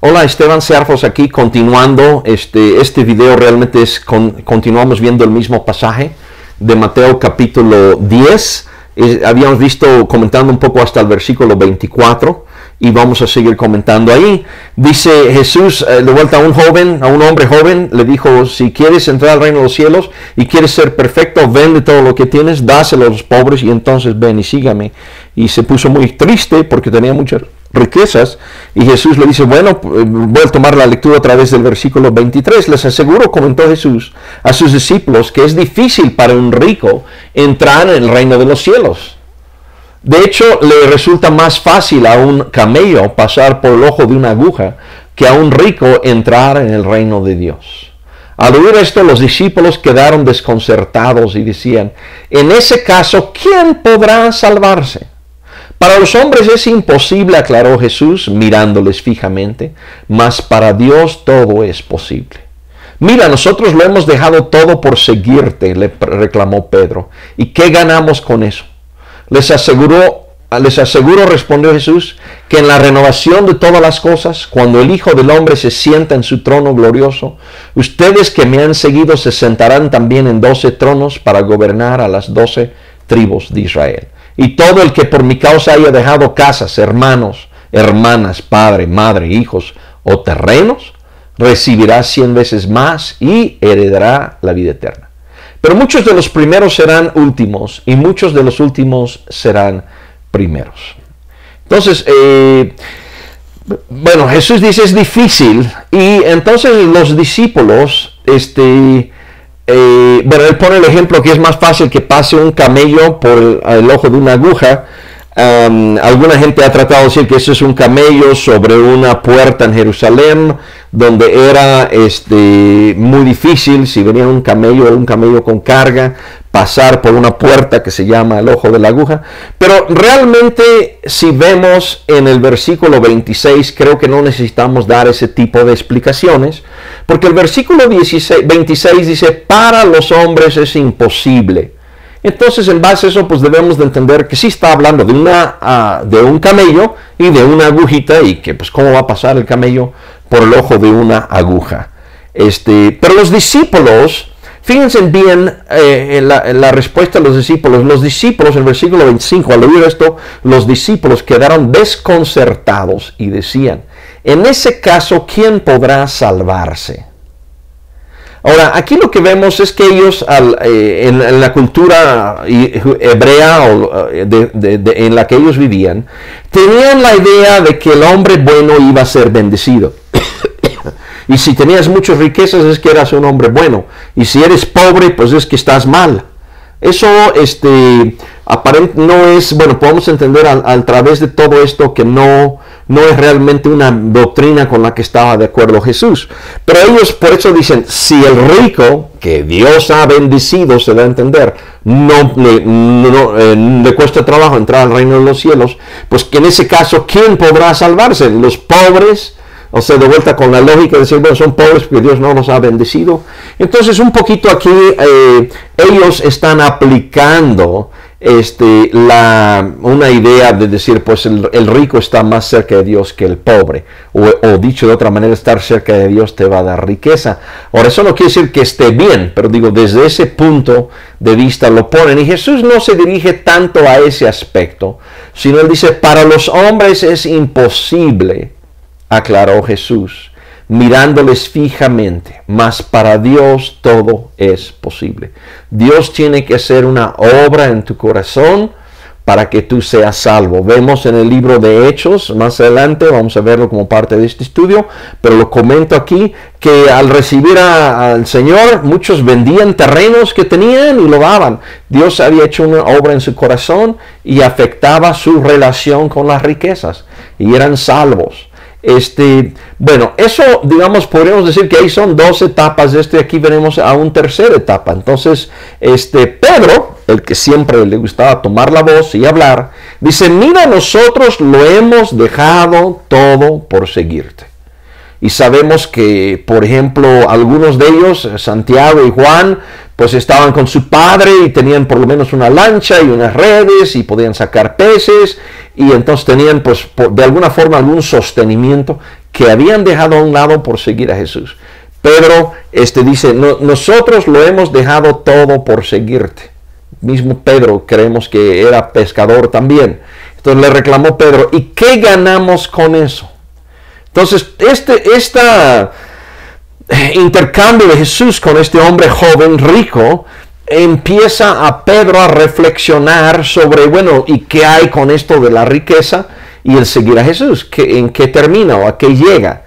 Hola, Esteban Cerfos aquí, continuando este video. Realmente continuamos viendo el mismo pasaje de Mateo capítulo 10. Habíamos visto comentando un poco hasta el versículo 24 y vamos a seguir comentando ahí. Dice Jesús, de vuelta a un hombre joven, le dijo: si quieres entrar al reino de los cielos y quieres ser perfecto, vende todo lo que tienes, dáselo a los pobres y entonces ven y sígame. Y se puso muy triste porque tenía muchas riquezas, y Jesús le dice: bueno, voy a tomar la lectura a través del versículo 23. Les aseguro, comentó Jesús a sus discípulos, que es difícil para un rico entrar en el reino de los cielos. De hecho, le resulta más fácil a un camello pasar por el ojo de una aguja que a un rico entrar en el reino de Dios. Al oír esto, los discípulos quedaron desconcertados y decían: en ese caso, ¿quién podrá salvarse? Para los hombres es imposible, aclaró Jesús, mirándoles fijamente, mas para Dios todo es posible. Mira, nosotros lo hemos dejado todo por seguirte, le reclamó Pedro. ¿Y qué ganamos con eso? Les aseguro, respondió Jesús, que en la renovación de todas las cosas, cuando el Hijo del Hombre se sienta en su trono glorioso, ustedes que me han seguido se sentarán también en 12 tronos para gobernar a las 12 tribus de Israel. Y todo el que por mi causa haya dejado casas, hermanos, hermanas, padre, madre, hijos o terrenos, recibirá 100 veces más y heredará la vida eterna. Pero muchos de los primeros serán últimos y muchos de los últimos serán primeros. Entonces, Jesús dice es difícil, y entonces los discípulos, él pone el ejemplo que es más fácil que pase un camello por el ojo de una aguja. Alguna gente ha tratado de decir que eso es un camello sobre una puerta en Jerusalén, donde era muy difícil, si venía un camello con carga, pasar por una puerta que se llama el ojo de la aguja. Pero realmente, si vemos en el versículo 26, creo que no necesitamos dar ese tipo de explicaciones, porque el versículo 26 dice: para los hombres es imposible. Entonces, en base a eso, pues debemos de entender que sí está hablando de un camello y de una agujita, y que pues cómo va a pasar el camello por el ojo de una aguja. Pero los discípulos, fíjense bien la respuesta de los discípulos. Los discípulos, en el versículo 25, al oír esto, los discípulos quedaron desconcertados y decían: en ese caso, ¿quién podrá salvarse? Ahora, aquí lo que vemos es que ellos, en la cultura hebrea en la que ellos vivían, tenían la idea de que el hombre bueno iba a ser bendecido. Y si tenías muchas riquezas es que eras un hombre bueno. Y si eres pobre, pues es que estás mal. Eso no es, podemos entender a través de todo esto que no es realmente una doctrina con la que estaba de acuerdo Jesús. Pero ellos por eso dicen: si el rico, que Dios ha bendecido, se da a entender, no le cuesta trabajo entrar al reino de los cielos, pues que en ese caso, ¿quién podrá salvarse? Los pobres. O sea, de vuelta con la lógica de decir, son pobres porque Dios no los ha bendecido. Entonces, un poquito aquí, ellos están aplicando una idea de decir, pues el rico está más cerca de Dios que el pobre. O dicho de otra manera, estar cerca de Dios te va a dar riqueza. Ahora, eso no quiere decir que esté bien, pero digo, desde ese punto de vista lo ponen. Y Jesús no se dirige tanto a ese aspecto, sino él dice: para los hombres es imposible, aclaró Jesús, mirándoles fijamente, mas para Dios todo es posible. Dios tiene que hacer una obra en tu corazón para que tú seas salvo. Vemos en el libro de Hechos, más adelante, vamos a verlo como parte de este estudio, pero lo comento aquí, que al recibir al Señor, muchos vendían terrenos que tenían y lo daban. Dios había hecho una obra en su corazón y afectaba su relación con las riquezas, y eran salvos. Eso, digamos, podríamos decir que ahí son 2 etapas de aquí venimos a una tercera etapa. Entonces, Pedro, el que siempre le gustaba tomar la voz y hablar, dice: mira, nosotros lo hemos dejado todo por seguirte. Y sabemos que, por ejemplo, algunos de ellos, Santiago y Juan, pues estaban con su padre y tenían por lo menos una lancha y unas redes y podían sacar peces, y entonces tenían pues de alguna forma algún sostenimiento que habían dejado a un lado por seguir a Jesús. Pedro dice, nosotros lo hemos dejado todo por seguirte. Mismo Pedro creemos que era pescador también. Entonces le reclamó Pedro, ¿y qué ganamos con eso? Entonces este intercambio de Jesús con este hombre joven rico empieza a Pedro a reflexionar sobre, bueno, ¿y qué hay con esto de la riqueza y el seguir a Jesús? ¿En qué termina o a qué llega?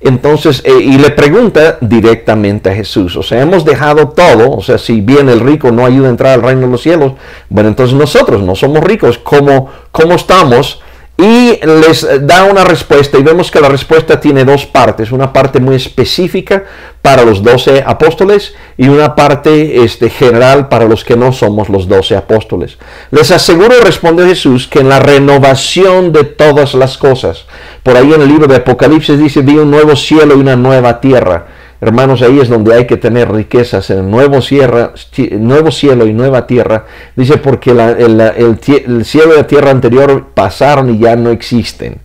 Entonces, y le pregunta directamente a Jesús, o sea, hemos dejado todo, o sea, si bien el rico no ayuda a entrar al reino de los cielos, bueno, entonces nosotros no somos ricos, ¿cómo estamos? Y les da una respuesta, y vemos que la respuesta tiene dos partes, una parte muy específica para los 12 apóstoles y una parte general para los que no somos los 12 apóstoles. Les aseguro, respondió Jesús, que en la renovación de todas las cosas, por ahí en el libro de Apocalipsis dice, vi un nuevo cielo y una nueva tierra. Hermanos, ahí es donde hay que tener riquezas, en el nuevo cielo y nueva tierra. Dice, porque el cielo y la tierra anterior pasaron y ya no existen.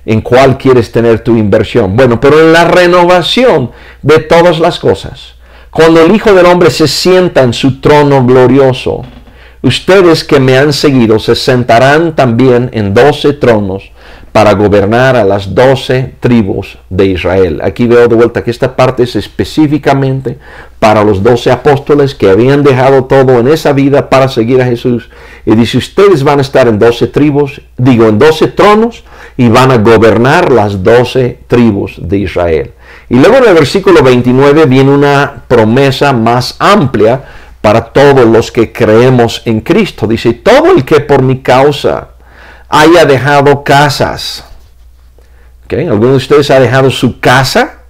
¿En cuál quieres tener tu inversión? Bueno, pero en la renovación de todas las cosas, cuando el Hijo del Hombre se sienta en su trono glorioso, ustedes que me han seguido se sentarán también en 12 tronos para gobernar a las 12 tribus de Israel. Aquí veo de vuelta que esta parte es específicamente para los 12 apóstoles que habían dejado todo en esa vida para seguir a Jesús. Y dice, ustedes van a estar en 12 tribus, en 12 tronos, y van a gobernar las 12 tribus de Israel. Y luego en el versículo 29 viene una promesa más amplia para todos los que creemos en Cristo. Dice, todo el que por mi causa haya dejado casas. ¿Alguno de ustedes ha dejado su casa?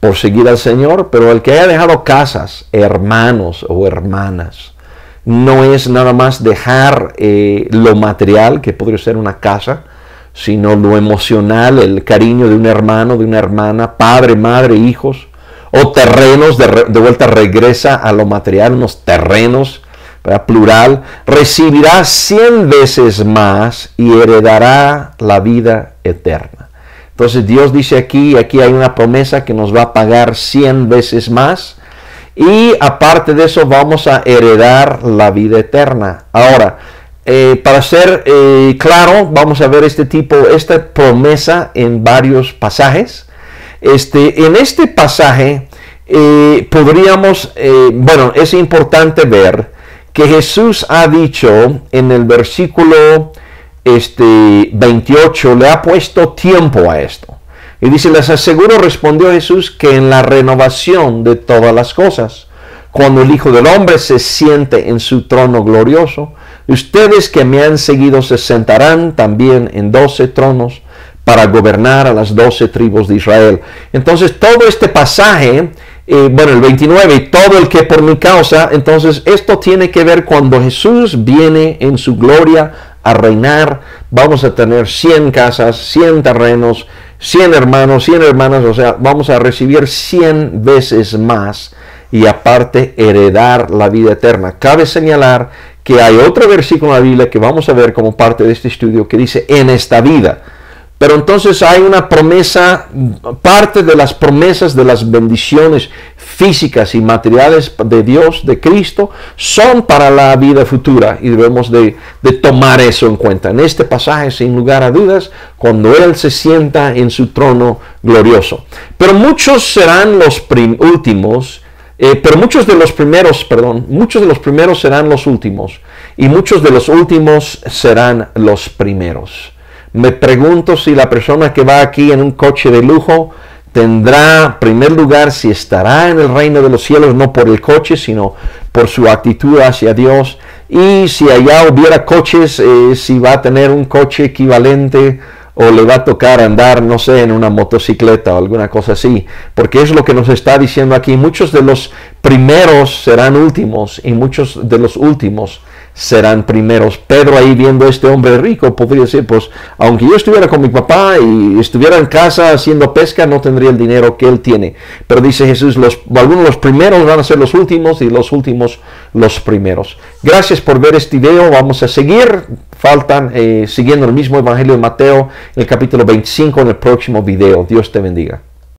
Por seguir al Señor. Pero el que haya dejado casas, hermanos o hermanas, no es nada más dejar lo material, que podría ser una casa, sino lo emocional, el cariño de un hermano, de una hermana, padre, madre, hijos, o terrenos, de vuelta regresa a lo material, unos terrenos, plural, recibirá 100 veces más y heredará la vida eterna. Entonces Dios dice aquí hay una promesa que nos va a pagar 100 veces más, y aparte de eso vamos a heredar la vida eterna. Ahora, para ser claro, vamos a ver esta promesa en varios pasajes. En este pasaje podríamos, es importante ver que Jesús ha dicho en el versículo 28, le ha puesto tiempo a esto. Y dice, les aseguro, respondió Jesús, que en la renovación de todas las cosas, cuando el Hijo del Hombre se siente en su trono glorioso, ustedes que me han seguido se sentarán también en 12 tronos para gobernar a las 12 tribus de Israel. Entonces todo este pasaje, el 29, y todo el que por mi causa, entonces esto tiene que ver cuando Jesús viene en su gloria a reinar. Vamos a tener 100 casas, 100 terrenos, 100 hermanos, 100 hermanas, o sea, vamos a recibir 100 veces más y aparte heredar la vida eterna. Cabe señalar que hay otro versículo en la Biblia que vamos a ver como parte de este estudio que dice en esta vida. Pero entonces hay una promesa, parte de las promesas de las bendiciones físicas y materiales de Dios, de Cristo, son para la vida futura y debemos de tomar eso en cuenta. En este pasaje, sin lugar a dudas, cuando Él se sienta en su trono glorioso. Pero muchos serán los últimos, muchos de los primeros serán los últimos y muchos de los últimos serán los primeros. Me pregunto si la persona que va aquí en un coche de lujo tendrá, en primer lugar, si estará en el reino de los cielos, no por el coche, sino por su actitud hacia Dios. Y si allá hubiera coches, si va a tener un coche equivalente o le va a tocar andar, no sé, en una motocicleta o alguna cosa así. Porque es lo que nos está diciendo aquí. Muchos de los primeros serán últimos y muchos de los últimos serán primeros. Pedro ahí viendo a este hombre rico podría decir, pues aunque yo estuviera con mi papá y estuviera en casa haciendo pesca, no tendría el dinero que él tiene. Pero dice Jesús, algunos de los primeros van a ser los últimos y los últimos los primeros. Gracias por ver este video. Vamos a seguir siguiendo el mismo Evangelio de Mateo, en el capítulo 25 en el próximo video. Dios te bendiga.